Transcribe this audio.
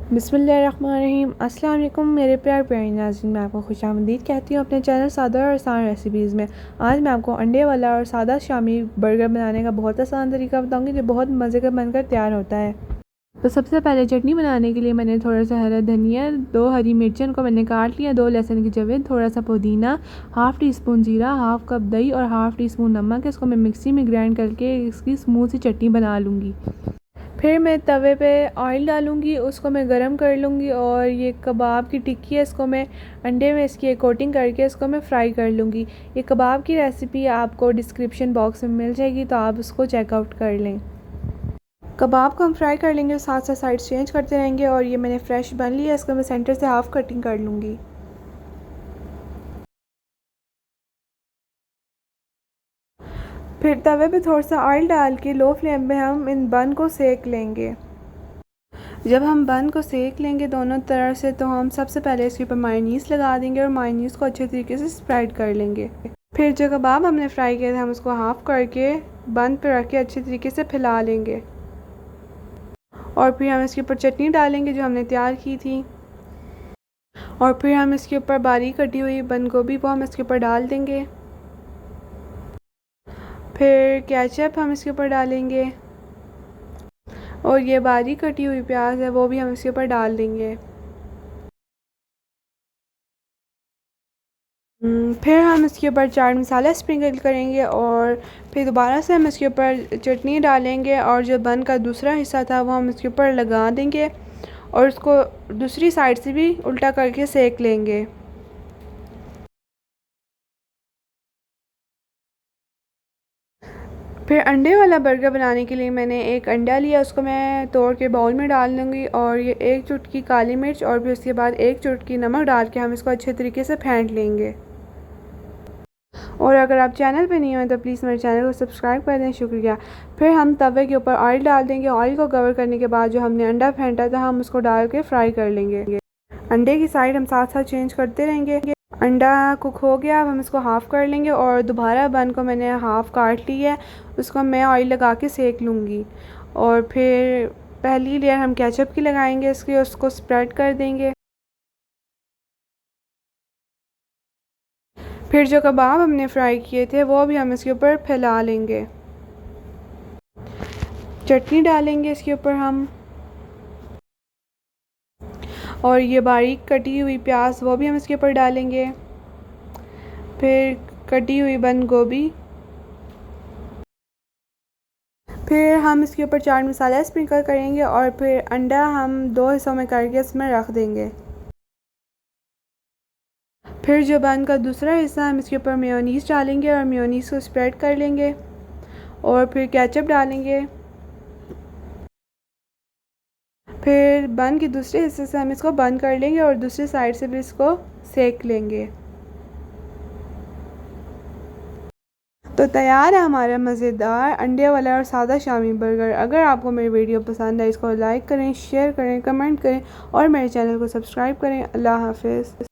बिस्मिल्लाहिर्रहमानिर्रहीम। अस्सलाम वालेकुम मेरे प्यारे प्यारे नाज़रीन, मैं आपको खुशामदीद कहती हूँ अपने चैनल सादा और आसान रेसिपीज़ में। आज मैं आपको अंडे वाला और सादा शामी बर्गर बनाने का बहुत आसान तरीका बताऊँगी जो बहुत मज़े का बनकर तैयार होता है। तो सबसे पहले चटनी बनाने के लिए मैंने थोड़ा सा हरा धनिया, 2 हरी मिर्चन को मैंने काट लिया, 2 लहसुन की जवें, थोड़ा सा पुदीना, हाफ़ टी स्पून जीरा, हाफ़ कप दही और हाफ़ टी स्पून नमक। इसको मैं मिक्सी में ग्राइंड करके इसकी स्मूथ सी चटनी बना लूँगी। फिर मैं तवे पे ऑयल डालूँगी, उसको मैं गरम कर लूँगी और ये कबाब की टिक्की है, इसको मैं अंडे में इसकी एक कोटिंग करके इसको मैं फ्राई कर लूँगी। ये कबाब की रेसिपी आपको डिस्क्रिप्शन बॉक्स में मिल जाएगी, तो आप उसको चेकआउट कर लें। कबाब को हम फ्राई कर लेंगे, साथ साथ साइड चेंज करते रहेंगे। और ये मैंने फ्रेश बन लिया, इसको मैं सेंटर से हाफ़ कटिंग कर लूँगी। फिर तवे पे थोड़ा सा ऑयल डाल के लो फ्लेम में हम इन बन को सेक लेंगे। जब हम बन को सेक लेंगे दोनों तरफ से, तो हम सबसे पहले इसके ऊपर मायोनीज़ लगा देंगे और मायोनीज़ को अच्छे तरीके से स्प्रेड कर लेंगे। फिर जो कबाब हमने फ्राई किए थे, हम उसको हाफ़ करके बन पर रख के अच्छे तरीके से फैला लेंगे। और फिर हम इसके ऊपर चटनी डालेंगे जो हमने तैयार की थी। और फिर हम इसके ऊपर बारीक कटी हुई बंद गोभी को हम इसके ऊपर डाल देंगे। फिर केचप हम इसके ऊपर डालेंगे और ये बारीक कटी हुई प्याज है वो भी हम इसके ऊपर डाल देंगे। फिर हम इसके ऊपर चाट मसाला स्प्रिंकल करेंगे और फिर दोबारा से हम इसके ऊपर चटनी डालेंगे और जो बन का दूसरा हिस्सा था वो हम इसके ऊपर लगा देंगे और उसको दूसरी साइड से भी उल्टा करके सेक लेंगे। फिर अंडे वाला बर्गर बनाने के लिए मैंने एक अंडा लिया, उसको मैं तोड़ के बाउल में डाल दूँगी और ये 1 चुटकी काली मिर्च और फिर उसके बाद 1 चुटकी नमक डाल के हम इसको अच्छे तरीके से फेंट लेंगे। और अगर आप चैनल पे नहीं हो तो प्लीज़ मेरे चैनल को सब्सक्राइब कर दें, शुक्रिया। फिर हम तवे के ऊपर ऑयल डाल देंगे। ऑयल को कवर करने के बाद जो हमने अंडा फेंटा था हम उसको डाल के फ्राई कर लेंगे। अंडे की साइड हम साथ साथ चेंज करते रहेंगे। अंडा कुक हो गया, अब हम इसको हाफ़ कर लेंगे और दोबारा बन को मैंने हाफ़ काट ली है, उसको मैं ऑयल लगा के सेक लूँगी। और फिर पहली लेयर हम केचप की लगाएंगे इसकी, उसको स्प्रेड कर देंगे। फिर जो कबाब हमने फ्राई किए थे वो भी हम इसके ऊपर फैला लेंगे। चटनी डालेंगे इसके ऊपर हम और ये बारीक कटी हुई प्याज वो भी हम इसके ऊपर डालेंगे। फिर कटी हुई बंद गोभी। फिर हम इसके ऊपर चाट मसाला स्प्रिंकल करेंगे और फिर अंडा हम 2 हिस्सों में करके इसमें रख देंगे। फिर जो बन का दूसरा हिस्सा हम इसके ऊपर मेयोनीज़ डालेंगे और मेयोनीज़ को स्प्रेड कर लेंगे और फिर केचप डालेंगे। फिर बन के दूसरे हिस्से से हम इसको बंद कर लेंगे और दूसरी साइड से भी इसको सेक लेंगे। तो तैयार है हमारा मज़ेदार अंडे वाला और सादा शामी बर्गर। अगर आपको मेरी वीडियो पसंद है इसको लाइक करें, शेयर करें, कमेंट करें और मेरे चैनल को सब्सक्राइब करें। अल्लाह हाफ़िज़।